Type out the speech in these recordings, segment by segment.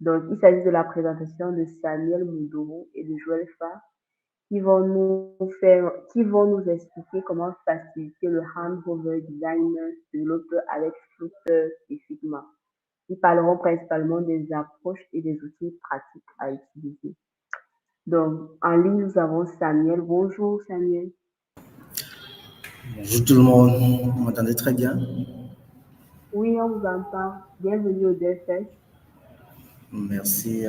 Donc, il s'agit de la présentation de Samuel Moudourou et de Joël Fa qui vont nous expliquer comment faciliter le handover designer développeur avec Flutter et Figma. Ils parleront principalement des approches et des outils pratiques à utiliser. Donc, en ligne, nous avons Samuel. Bonjour, Samuel. Bonjour tout le monde, vous m'entendez très bien? Oui, on vous entend. Bienvenue au DFS. Merci,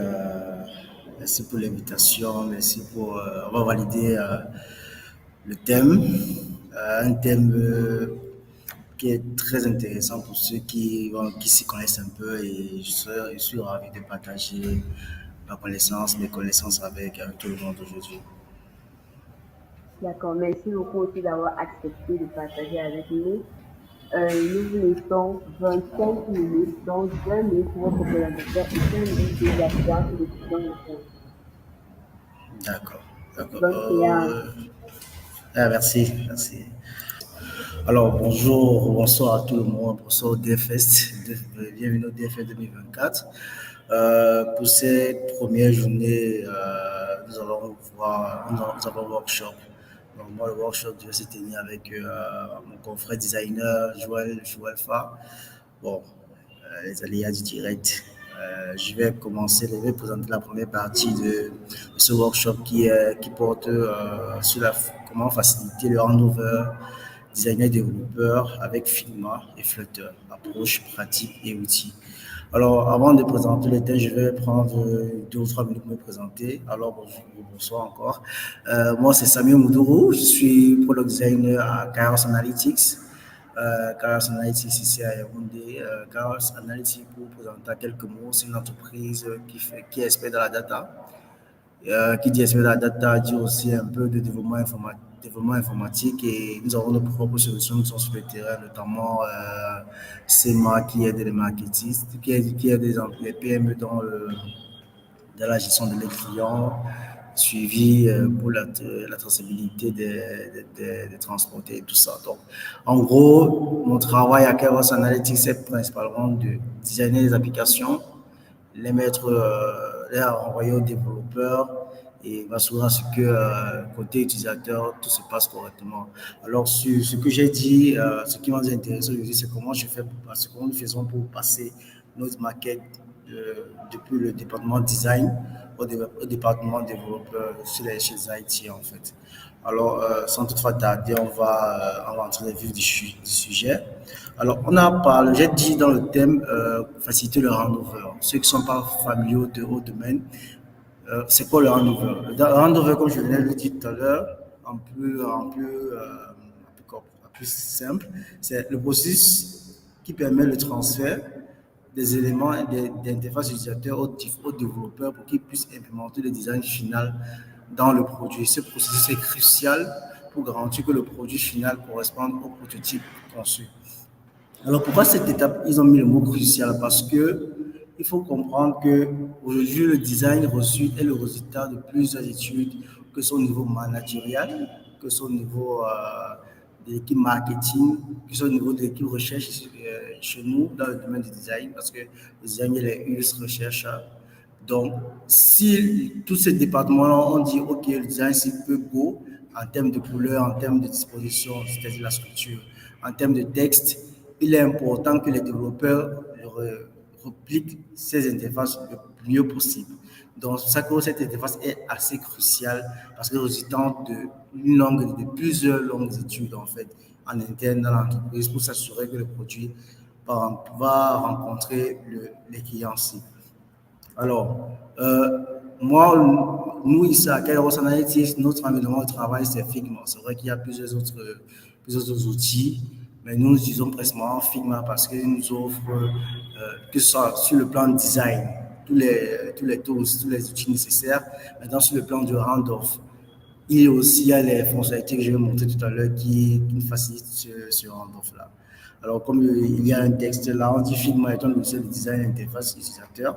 merci pour l'invitation, merci pour avoir validé le thème, un thème qui est très intéressant pour ceux qui s'y connaissent un peu et je suis ravi de partager mes connaissances avec tout le monde aujourd'hui. D'accord. Merci beaucoup aussi d'avoir accepté de partager avec nous. Nous vous laissons 25 minutes, donc 20 minutes pour votre présentation et 5 minutes d'évaluation et de questions réponses. D'accord, d'accord. Donc, c'est un. Merci, merci. Alors, bonjour, bonsoir à tout le monde, bonsoir au DFest, bienvenue au DFest 2024. Pour cette première journée, nous allons nous avons un workshop. Donc, moi, le workshop devait se tenir avec mon confrère designer Joël Fa. Bon, les aléas du direct. Je vais présenter la première partie de ce workshop qui porte sur comment faciliter le handover designer développeur avec Figma et Flutter, approche pratique et outils. Alors, avant de présenter le thème, je vais prendre 2 ou 3 minutes pour me présenter. Alors, bonjour, bonsoir encore. Moi, c'est Samuel Moudourou. Je suis product designer à Kairos Analytics. Kairos Analytics ici à Yaoundé. Kairos Analytics, pour vous présenter quelques mots, c'est une entreprise qui est experte dans la data. Qui dit expert dans la data dit aussi un peu de développement informatique et nous avons nos propres solutions qui sont sur le terrain, notamment CEMA qui aide les marketistes, qui aide les PME dans la gestion de leurs clients, suivi pour la traçabilité des transportés et tout ça. Donc, en gros, mon travail à Kairos Analytics, c'est principalement de designer les applications, les renvoyer aux développeurs et m'assurer à ce que côté utilisateur, tout se passe correctement. Alors, sur ce que j'ai dit, ce qui m'a intéressé aujourd'hui, c'est comment comment nous faisons pour passer notre maquette depuis le département design au département développeur chez IT en fait. Alors, sans toutefois tarder, on va entrer dans le vif du sujet. Alors, on a parlé, j'ai dit dans le thème faciliter le handover. Ceux qui ne sont pas familiers au domaine, c'est quoi le handover? Le handover, comme je venais de le dire tout à l'heure, un peu simple, c'est le processus qui permet le transfert des éléments d'interface utilisateur au développeur pour qu'il puisse implémenter le design final dans le produit. Ce processus est crucial pour garantir que le produit final corresponde au prototype conçu. Alors pourquoi cette étape, ils ont mis le mot crucial? Parce que il faut comprendre que aujourd'hui le design reçu est le résultat de plusieurs études, que ce soit au niveau managérial, que ce soit au niveau de l'équipe marketing, que ce soit au niveau de l'équipe recherche chez nous dans le domaine du design, parce que le design il est US recherche. Donc, si tous ces départements-là ont dit, OK, le design, c'est peu beau en termes de couleur, en termes de disposition, c'est-à-dire la structure, en termes de texte, il est important que les développeurs repliquent ces interfaces le mieux possible. Donc, c'est pour ça que cette interface est assez cruciale parce que résultant de plusieurs longues études, en fait, en interne dans l'entreprise pour s'assurer que le produit va rencontrer les clients cibles. Alors, nous ici à Kairos Analytics, notre environnement de travail, c'est Figma. C'est vrai qu'il y a plusieurs autres outils, mais nous utilisons principalement Figma parce qu'il nous offre, que ce soit sur le plan design, tous les tools, tous les outils nécessaires, maintenant sur le plan du handoff. Il y a les fonctionnalités que je vais montrer tout à l'heure qui nous facilitent ce handoff-là. Alors, comme il y a un texte là, on dit Figma est un logiciel de design interface utilisateur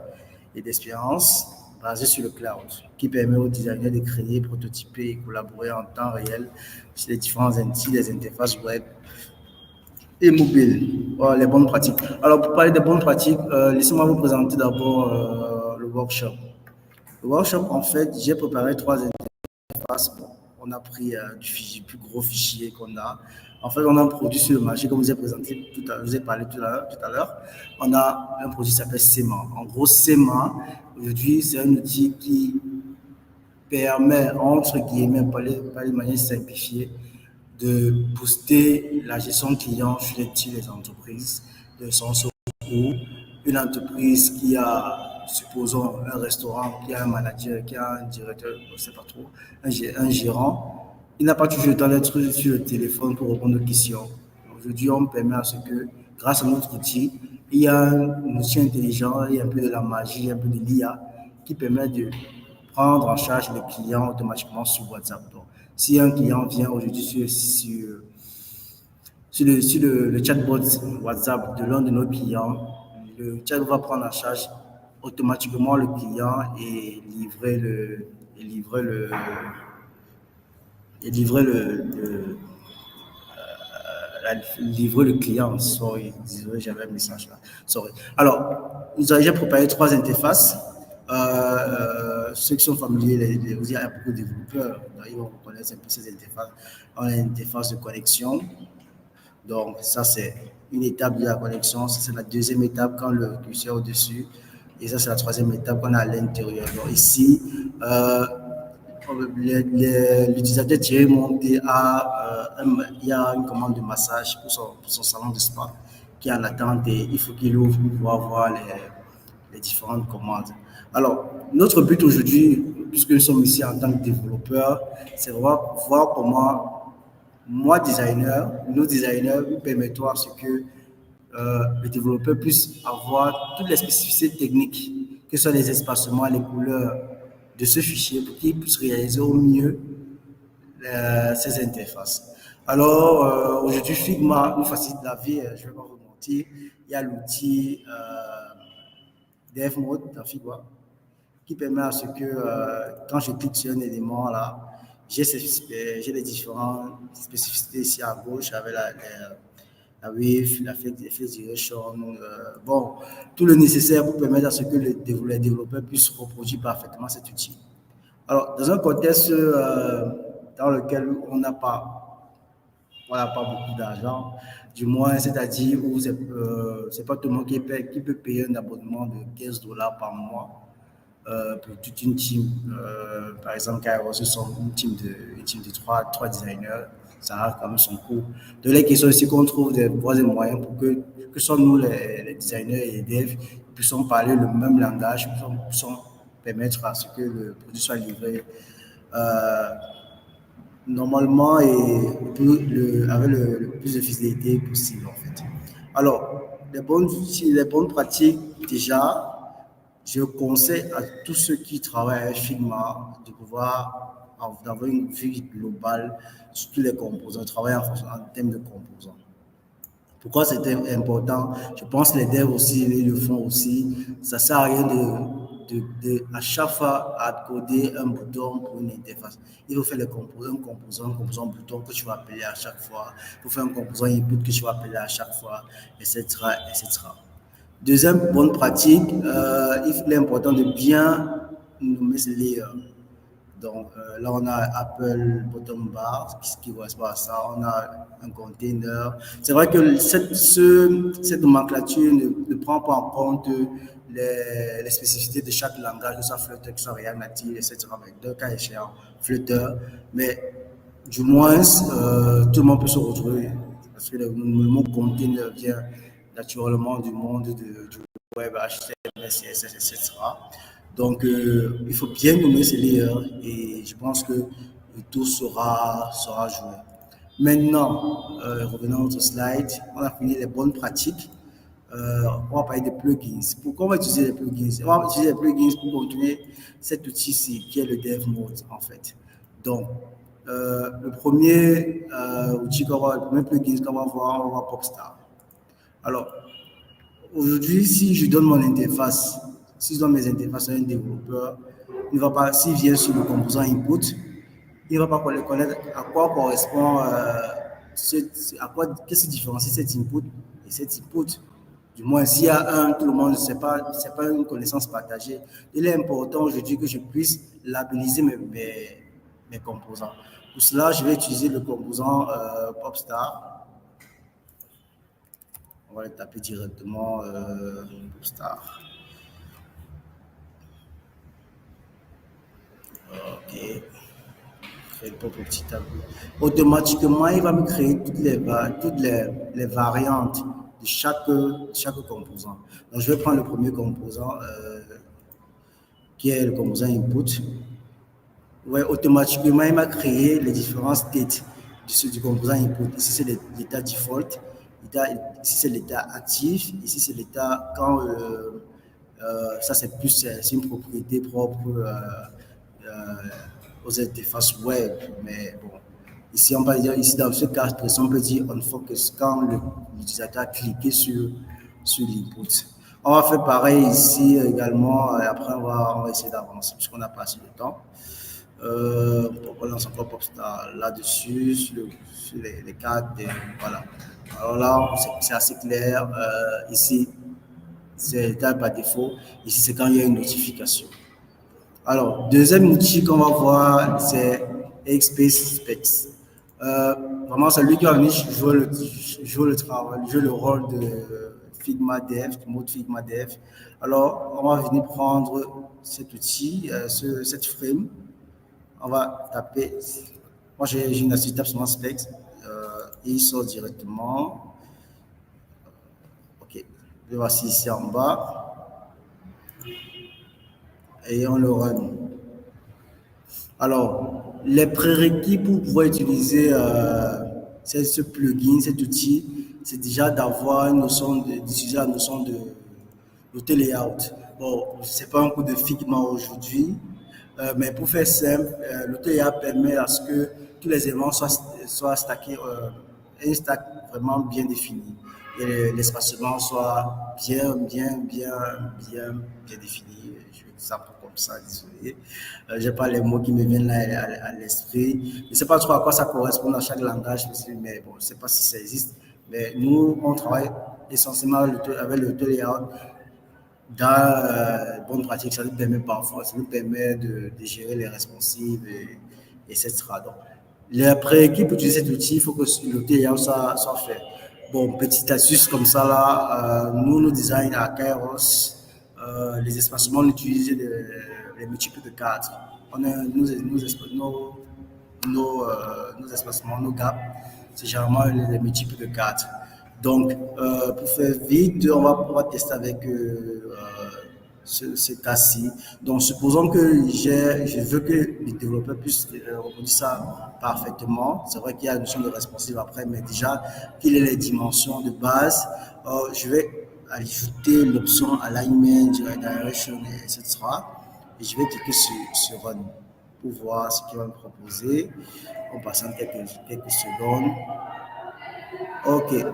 et d'expérience basé sur le cloud, qui permet aux designers de créer, prototyper et collaborer en temps réel sur les différents outils des interfaces web et mobiles. Voilà, les bonnes pratiques. Alors, pour parler des bonnes pratiques, laissez-moi vous présenter d'abord le workshop. Le workshop, en fait, j'ai préparé 3 interfaces. Bon, on a pris du plus gros fichier qu'on a. En fait, on a un produit sur le marché, comme je vous ai présenté je vous ai parlé tout à l'heure. On a un produit qui s'appelle SEMA. En gros, SEMA, aujourd'hui, c'est un outil qui permet, entre guillemets, par les manières simplifiées, de booster la gestion client chez les entreprises, de son secours. Une entreprise qui a, supposons, un restaurant, qui a un manager, qui a un directeur, je ne sais pas trop, un gérant, il n'a pas toujours le temps d'être sur le téléphone pour répondre aux questions. Aujourd'hui, on permet à ce que, grâce à notre outil, il y a un outil intelligent, il y a un peu de la magie, un peu de l'IA, qui permet de prendre en charge le client automatiquement sur WhatsApp. Donc, si un client vient aujourd'hui sur le chatbot WhatsApp de l'un de nos clients, le chat va prendre en charge automatiquement le client et livrer le client. Sorry, désolé, j'avais un message là. Sorry. Alors, nous avons déjà préparé 3 interfaces. Ceux qui sont familiers, il y a beaucoup de développeurs, ils vont reconnaître un peu ces interfaces. On a une interface de connexion. Donc, ça, c'est une étape de la connexion. Ça, c'est la deuxième étape quand le curseur est au-dessus. Et ça, c'est la troisième étape qu'on a à l'intérieur. Donc, ici, l'utilisateur tiré monté il y a une commande de massage pour son salon de spa qui est en attente et il faut qu'il ouvre pour pouvoir voir les différentes commandes. Alors, notre but aujourd'hui, puisque nous sommes ici en tant que développeurs, c'est voir comment moi, nos designers, nous permettons à ce que le développeur puisse avoir toutes les spécificités techniques, que ce soit les espacements, les couleurs de ce fichier, pour qu'il puisse réaliser au mieux ces interfaces. Alors, aujourd'hui, Figma nous facilite la vie, je ne vais pas vous mentir. Il y a l'outil Dev Mode dans Figma qui permet à ce que quand je clique sur un élément là, j'ai les différentes spécificités ici à gauche avec la wave, la flex direction, bon, tout le nécessaire pour permettre à ce que les développeurs puissent reproduire parfaitement cet outil. Alors, dans un contexte dans lequel on n'a pas beaucoup d'argent, du moins, c'est-à-dire où c'est pas tout le monde qui peut payer un abonnement de $15 par mois pour toute une team. Par exemple, Kairos, ce sont une team de trois designers, ça a quand même son coût. De la question aussi qu'on trouve des voies et moyens pour que soit nous, les designers et les devs, puissions parler le même langage, puissions permettre à ce que le produit soit livré normalement et avec le plus de fidélité possible en fait. Alors, les bonnes pratiques, déjà, je conseille à tous ceux qui travaillent avec Figma d'avoir une vue globale sur tous les composants, travailler en termes de composants. Pourquoi c'était important? Je pense que les devs aussi, ils le font aussi. Ça ne sert à rien à chaque fois à coder un bouton pour une interface. Il faut faire un composant bouton que tu vas appeler à chaque fois. Il faut faire un composant input que tu vas appeler à chaque fois, etc. etc. Deuxième bonne pratique, il est important de bien nommer ces layers. Donc là, on a Apple Bottom Bar, qui correspond à ça. On a un container. C'est vrai que cette nomenclature ne prend pas en compte les spécificités de chaque langage, que ce soit Flutter, que ce soit React Native, etc. Avec deux cas échéants, Flutter. Mais du moins, tout le monde peut se retrouver. Parce que le mot container vient naturellement du monde du web, HTML, CSS, etc. Donc, il faut bien nommer ces layers et je pense que le tout sera joué. Maintenant, revenons à notre slide. On a fini les bonnes pratiques. On va parler des plugins. Pourquoi on va utiliser les plugins? On va utiliser les plugins pour contrôler cet outil-ci qui est le Dev Mode en fait. Donc, le premier plugin qu'on va voir, on va voir Popstar. Alors, aujourd'hui, si je donne mon interface, si je donne mes interfaces à un développeur, il ne va pas, s'il vient sur le composant input, il ne va pas connaître à quoi correspond, qu'est-ce qui différencie cet input et cet input. Du moins, s'il y a un, tout le monde, c'est pas une connaissance partagée. Il est important aujourd'hui que je puisse labelliser mes composants. Pour cela, je vais utiliser le composant Popstar. On va le taper directement Popstar. OK. Créer le propre petit tableau. Automatiquement, il va me créer toutes les variantes de chaque composant. Donc, je vais prendre le premier composant qui est le composant input. Ouais, automatiquement, il m'a créé les différents states du composant input. Ici, c'est l'état default. Ici, c'est l'état actif. Ici, c'est l'état quand ça, c'est plus c'est une propriété propre aux interfaces web. Mais bon, ici, on va dire, ici, dans ce cas précis, on peut dire on focus quand l'utilisateur a cliqué sur l'input. On va faire pareil ici également. Et après, on va essayer d'avancer puisqu'on a passé le temps. On lance encore Popstar là-dessus, sur les cartes. Voilà. Alors là, c'est assez clair. Ici, c'est l'état par défaut. Ici, c'est quand il y a une notification. Alors, deuxième outil qu'on va voir, c'est XP Specs. Vraiment, c'est lui qui va venir jouer le rôle de Figma Dev, du mode Figma Dev. Alors, on va venir prendre cet outil, cette frame. On va taper. Moi, j'ai une astuce, tape sur specs. Et il sort directement. OK. Le voici ici en bas. Et on le run. Alors, les prérequis pour pouvoir utiliser ce plugin, cet outil, c'est déjà d'avoir une notion d'utiliser la notion de l'auto-layout. Bon, ce n'est pas un coup de Figma aujourd'hui, mais pour faire simple, l'auto-layout permet à ce que tous les éléments soient stackés, un stack vraiment bien défini. Et l'espacement soit bien défini. Je vais ça comme ça, désolé. Je n'ai pas les mots qui me viennent là à l'esprit. Je ne sais pas trop à quoi ça correspond dans chaque langage, mais bon, je ne sais pas si ça existe. Mais nous, on travaille essentiellement avec l'auto-layout. Dans bonne pratique, ça nous permet parfois, ça nous permet de gérer les responsives et etc. Donc, les prérequis pour utiliser cet outil, il faut que l'auto-layout soit fait. Bon, petite astuce comme ça là, nous design à Kairos, les espacements, on utilise les multiples de 4. On a nos espacements, nos gaps, c'est généralement les multiples de 4. Donc, pour faire vite, on va tester avec ce cas-ci. Donc, supposons que je veux que les développeurs puissent reproduire ça parfaitement. C'est vrai qu'il y a une notion de responsive après, mais déjà, qu'il ait les dimensions de base, je vais ajouter l'option alignment, direction, etc. Et je vais cliquer sur Run pour voir ce qu'il va me proposer. En passant quelques secondes. OK.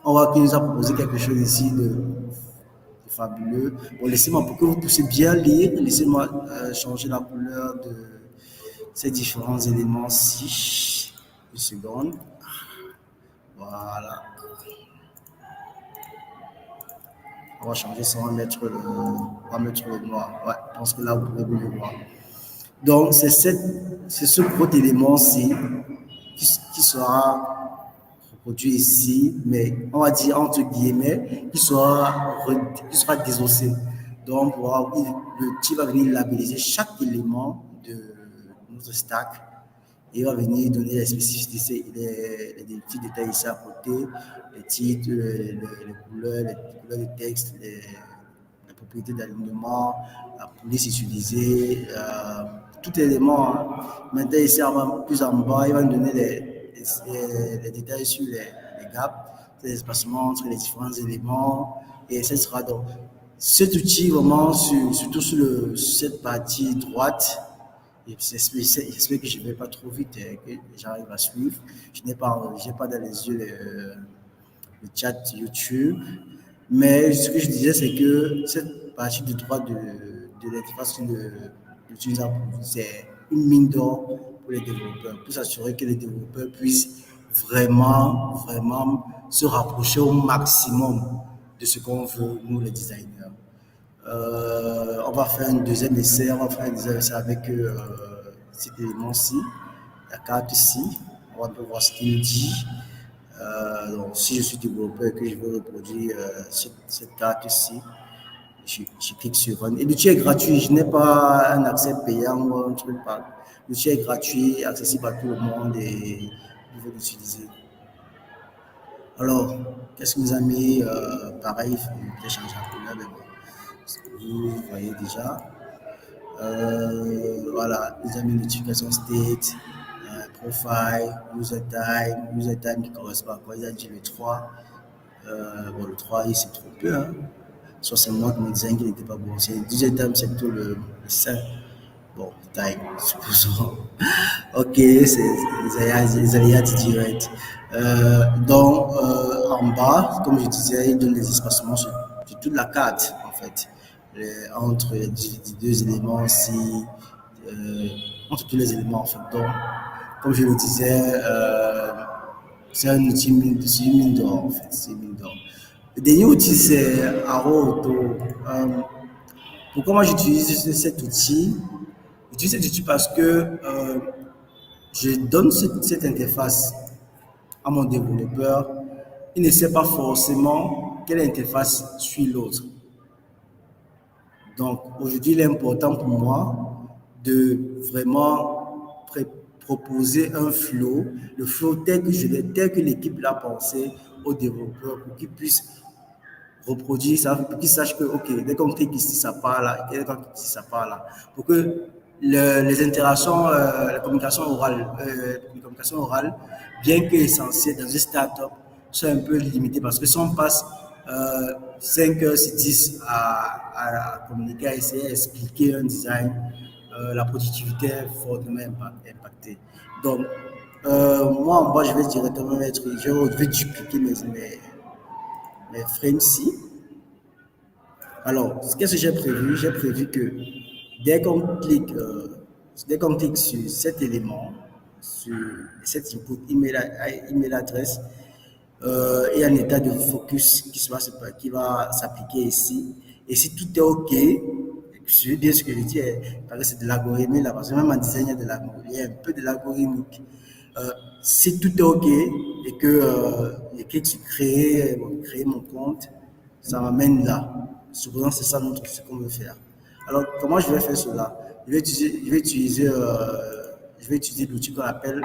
On voit qu'il nous a proposé quelque chose ici de fabuleux. Bon, laissez-moi, pour que vous puissiez bien lire, laissez-moi changer la couleur de ces différents éléments-ci. Une seconde. Voilà. On va changer ça, on va mettre le noir. Ouais, je pense que là, vous pouvez mieux le voir. Donc, c'est ce gros élément-ci qui sera reproduit ici, mais on va dire entre guillemets, qui sera désossé. Donc, l'outil va venir labelliser chaque élément de notre stack et il va venir donner les spécificités, les petits détails ici à côté, les titres, les couleurs de texte, les propriétés d'alignement, la police utilisée, tout élément. Hein. Maintenant, ici, plus en bas, il va nous donner les détails sur les gaps, les espacements entre les différents éléments, et ce sera donc cet outil vraiment, surtout sur cette partie droite. J'espère que je ne vais pas trop vite et que j'arrive à suivre. Je n'ai pas dans les yeux le chat YouTube. Mais ce que je disais, c'est que cette partie de droite de l'interface de l'utilisateur, c'est une mine d'or pour les développeurs, pour s'assurer que les développeurs puissent vraiment se rapprocher au maximum de ce qu'on veut, nous les designers. On va faire un deuxième essai, avec cet élément-ci, la carte ici. On va un peu voir ce qu'il dit. Donc, si je suis développeur et que je veux reproduire cette carte-ci, je clique sur Run. Et l'outil est gratuit, je n'ai pas un accès payant ou un truc. L'outil est gratuit, accessible à tout le monde et je vais l'utiliser. Alors, qu'est-ce que nous a mis pareil, il peut changer un peu là, mais bon, vous voyez déjà. Voilà, nous avons mis notification state, profile, user time qui correspond à quoi? Il a dit le 3. Bon, le 3, il s'est trompé. Hein. Soit c'est moi qui me disais qu'il n'était pas bon. C'est le user time, c'est plutôt le 5. Bon, time, supposons. Ok, c'est les aléas du direct. Donc, en bas, comme je disais, il donne des espacements sur toute la carte, en fait. Entre les deux éléments aussi, entre tous les éléments, en fait. Donc, comme je le disais, c'est un outil c'est une mine d'or, en fait. C'est une mine d'or. Le dernier outil, c'est Arrow Auto. Pourquoi moi j'utilise cet outil? J'utilise cet outil parce que je donne cette interface à mon développeur. Il ne sait pas forcément quelle interface suit l'autre. Donc aujourd'hui, il est important pour moi de vraiment proposer un flow, le flow tel que l'équipe l'a pensé au développeur pour qu'il puisse reproduire ça, pour qu'il sache que, ok, dès qu'on clique ici, ça part là, dès qu'on clique ici, ça part là. Pour que les interactions, la communication orale, bien qu'essentielle dans une startup, soit un peu limitée parce que si on passe 5 heures sur 10 à communiquer, à essayer d'expliquer un design, la productivité est fortement impactée. Donc, moi, en bas, je vais directement je vais dupliquer mes frames-ci. Alors, qu'est-ce que j'ai prévu? J'ai prévu que dès qu'on clique, sur cet élément, sur cet input email adresse, il y a un état de focus qui va s'appliquer ici. Et si tout est OK, je suis bien ce que je dis, parce que c'est de l'algorithme là, parce que même en design, il y a un peu de l'algorithmique. Si tout est OK et que je clique sur créer mon compte, ça m'amène là. Souvent, c'est ça ce qu'on veut faire. Alors, comment je vais faire cela? Je vais utiliser l'outil qu'on appelle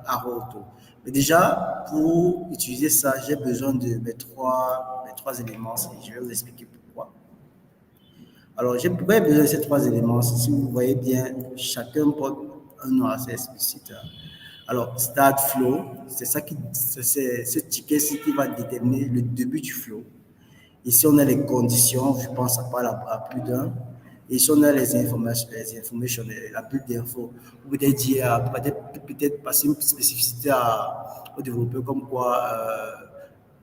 Arrow Auto. Mais déjà, pour utiliser ça, j'ai besoin de mes trois éléments. Je vais vous expliquer pourquoi. Alors, pourquoi j'ai besoin de ces trois éléments? Si vous voyez bien, chacun porte un nom assez explicite. Alors, start flow, c'est ce ticket-ci qui va déterminer le début du flow. Ici, on a les conditions, je pense, ça parle à plus d'un. Ici, on a les informations, la bulle d'infos. Vous pouvez dire, peut-être passer une spécificité au développeur comme quoi,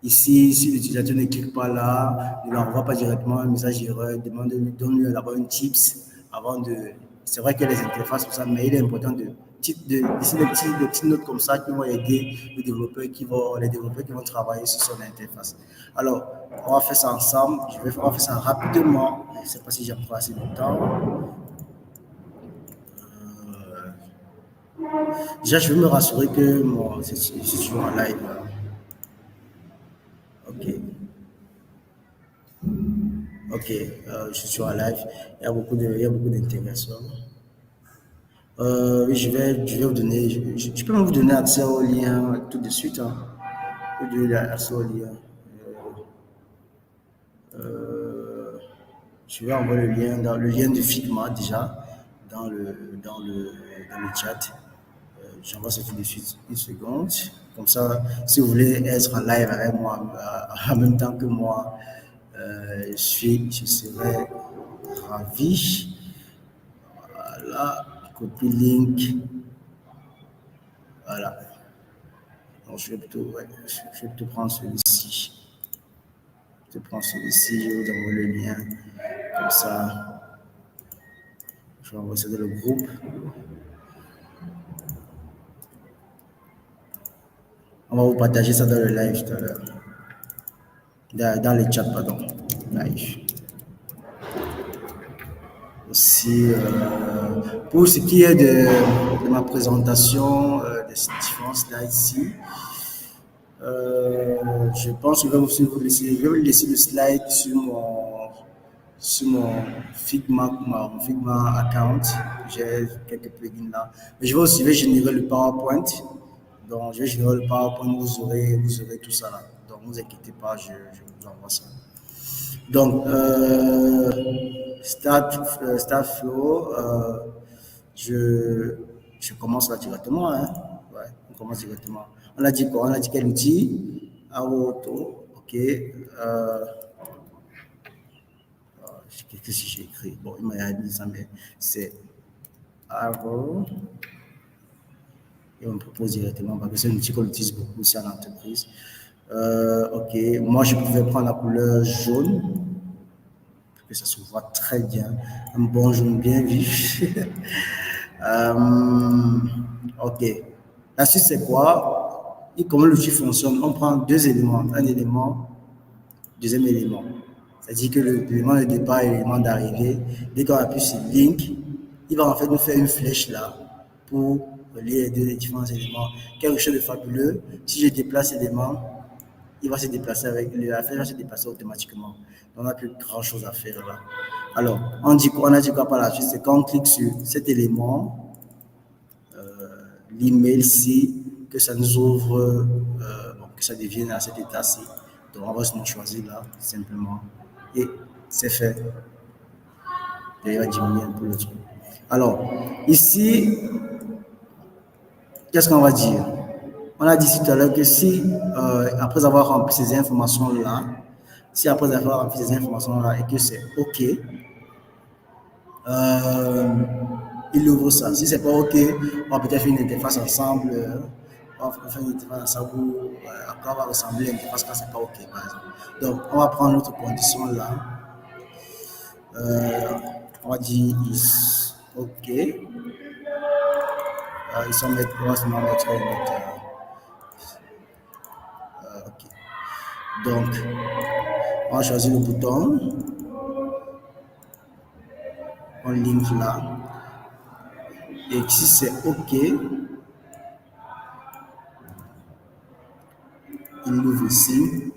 ici, si l'utilisateur ne clique pas là, ne l'envoie pas directement un message erreur, donne-lui d'abord une tips avant de. C'est vrai qu'il y a les interfaces, tout ça, mais il est important de ici des petites notes comme ça qui vont aider les développeurs qui vont travailler sur son interface. Alors, on va faire ça ensemble. On va faire ça rapidement. Je ne sais pas si j'ai pas assez de temps. Déjà, je veux me rassurer que je suis toujours en live. Ok. Ok, je suis sur en live. Il y a beaucoup d'interventions. Oui, je vais vous donner. Je peux même vous donner accès au lien tout de suite. Hein. Je peux donner accès au lien. Je vais envoyer le lien de Figma déjà dans le chat. J'envoie ça tout de suite, une seconde. Comme ça, si vous voulez être en live avec moi en même temps que moi, je serai ravi. Voilà, copie link. Voilà. Donc, je vais plutôt prendre celui-ci. Je prends celui-ci, je vous envoie le lien. Comme ça, je vais envoyer ça dans le groupe. On va vous partager ça dans le live tout à l'heure. Dans les chats, pardon. Live. Aussi, pour ce qui est de ma présentation des différents slides ici, je pense que je vais vous laisser le slide sur mon Figma account. J'ai quelques plugins là. Mais je vais générer le PowerPoint. Donc, je vais générer le PowerPoint, vous aurez tout ça là. Donc, ne vous inquiétez pas, je vous envoie ça. Donc, Start Flow, je commence là directement. Hein. Ouais, on commence directement. On a dit quoi? On a dit quel outil? Auto, ok. Qu'est-ce que j'ai écrit? Bon, il m'a dit ça, mais c'est Arrow. Et on me propose directement parce que c'est un outil qu'on utilise beaucoup aussi en entreprise. Ok, moi je pouvais prendre la couleur jaune pour que ça se voit très bien. Un bon jaune bien vif. Ok. La suite c'est quoi? Et comment l'outil fonctionne? On prend deux éléments. Un élément, deuxième élément. C'est-à-dire que l'élément de départ et l'élément d'arrivée, dès qu'on appuie sur Link, il va en fait nous faire une flèche là pour relier les différents éléments. Quelque chose de fabuleux. Si je déplace l'élément, il va se déplacer la flèche va se déplacer automatiquement. On n'a plus grand chose à faire là. Alors, on a dit quoi par la suite? C'est quand on clique sur cet élément, l'email-ci, que ça nous ouvre, que ça devienne à cet état-ci. Donc, on va se choisir là, simplement. Et c'est fait. Et il va diminuer un peu le truc. Alors, ici, qu'est-ce qu'on va dire? On a dit tout à l'heure que si, après avoir rempli ces informations-là, et que c'est OK, il ouvre ça. Si c'est pas OK, on va peut-être faire une interface ensemble. On va faire une interface ensemble où, après on va ressembler à l'interface quand c'est pas OK, par exemple. Donc, on va prendre notre condition là. On va dire is OK. On va seulement mettre notre. OK. Donc, on va choisir le bouton. On link là. Et si c'est OK, il ouvre ici.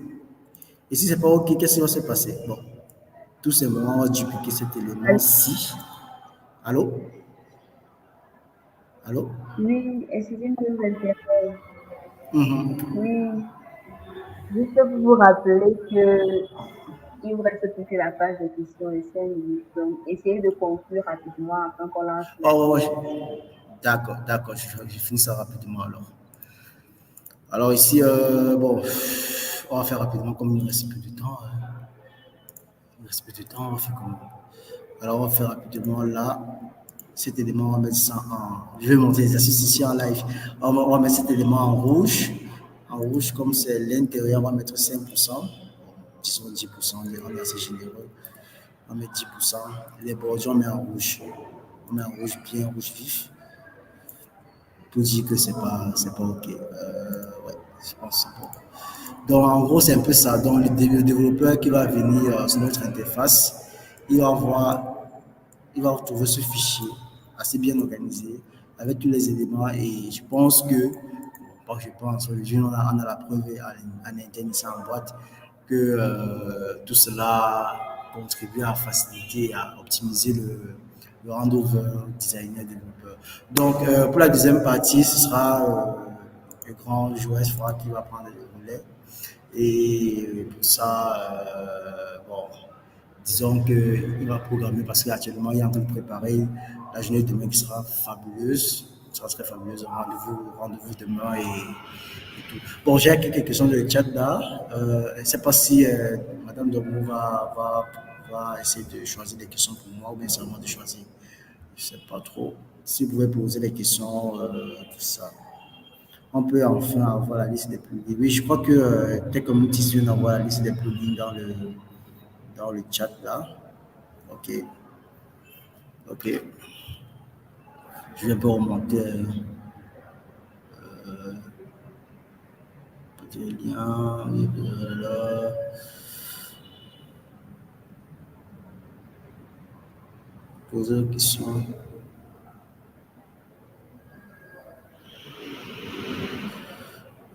Et si c'est pas OK, qu'est-ce qui va se passer? Bon, tout simplement, on va dupliquer cet élément-ci. Allô? Allô? Oui, excusez-moi de vous interrompre. Oui, juste pour vous rappeler que il vous reste plus que la page de questions et 5 minutes. Donc, essayez de conclure rapidement afin qu'on lance la Oh, séance. d'accord, je finis ça rapidement alors. Alors ici, bon, on va faire rapidement comme il ne reste plus de temps. Il ne reste plus de temps, on va faire comment? Alors on va faire rapidement là. Cet élément, on va mettre ça en. Je vais montrer l'exercice ici en live. On va mettre cet élément en rouge. En rouge, comme c'est l'intérieur, on va mettre 5%. Disons 10%, on est assez généreux. On met 10%. Les bordures, on met en rouge. On met en rouge bien rouge vif. Pour dire que c'est pas OK. Ouais, je pense que c'est bon. Donc, en gros, c'est un peu ça. Donc, le développeur qui va venir sur notre interface, il va voir, il va retrouver ce fichier assez bien organisé avec tous les éléments et je pense que, bon, je pense, on a la preuve en interne ici en boîte que tout cela contribue à faciliter, à optimiser le handover designer développeur. Donc, pour la deuxième partie, ce sera le grand joueur Froid qui va prendre le relais. Et pour ça, bon, disons qu'il va programmer parce qu'actuellement, il est en train de préparer la journée de demain qui sera fabuleuse. Ce sera très fabuleuse. Rendez-vous demain et tout. Bon, j'ai quelques questions de chat là. Je ne sais pas si Madame Domou va essayer de choisir des questions pour moi ou bien seulement de choisir. Je ne sais pas trop. Si vous pouvez poser des questions, tout ça. On peut enfin avoir la liste des plugins. Oui, je crois que Tech Community vient d'avoir la liste des plugins dans le chat là. Ok. Ok. Je vais un peu remonter. lien. Poser une question.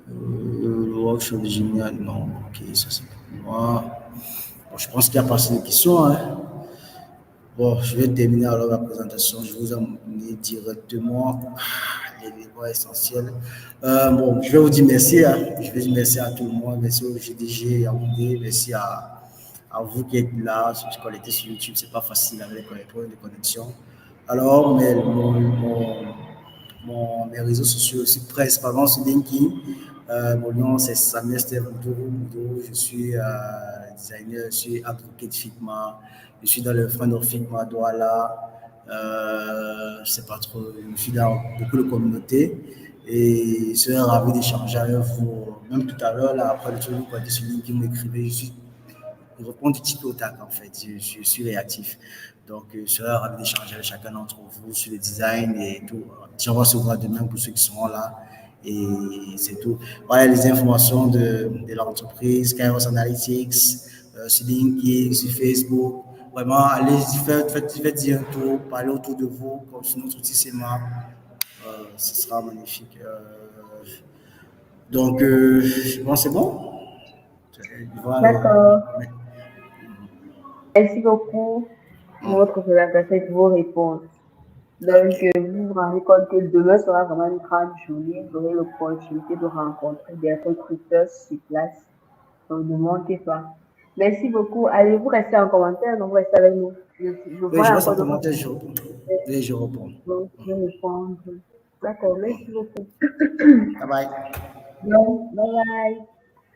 Le workshop de génial, non, ok, ça c'est pour moi. Bon, je pense qu'il n'y a pas assez de questions. Hein. Bon, je vais terminer alors la présentation. Je vous amener directement les éléments essentiels. Bon, je vais vous dire merci. Hein. Je vais dire merci à tout le monde. Merci au GDG, à Oudé. Merci à vous qui êtes là, ceux qui connectés sur YouTube. C'est pas facile avec les problèmes de connexion. Alors, mais mes réseaux sociaux aussi, principalement sur LinkedIn. Mon nom, c'est Samuel Steve Moudou. Je suis designer, je suis advocate Figma. Je suis dans le front of Figma Douala. Je ne sais pas trop, je suis dans beaucoup de communautés et je serais ravi d'échanger avec vous. Même tout à l'heure, là, après le truc, vous pouvez sur LinkedIn m'écrivez, je réponds du type au tac en fait, je suis réactif. Donc, je serais ravi d'échanger avec chacun d'entre vous sur le design et tout. On va se voir demain pour ceux qui seront là. Et c'est tout. Voilà les informations de l'entreprise, Kairos Analytics, sur LinkedIn, sur Facebook. Vraiment, allez, faites-y un tour, parlez autour de vous, comme sur notre outil CMA. Ce sera magnifique. Donc, je pense que c'est bon. Voilà. D'accord. Merci beaucoup pour votre présentation et pour vos réponses. Donc, vous vous rendez compte que demain sera vraiment une grande journée. Vous aurez l'opportunité de rencontrer des recruteurs sur place. Donc, ne manquez pas. Merci beaucoup. Allez-vous rester en commentaire? Donc, vous restez avec nous. Oui, je reste en commentaire, je réponds. Oui, je réponds. Donc, je vais répondre. D'accord, merci beaucoup. Bye bye. Bye bye.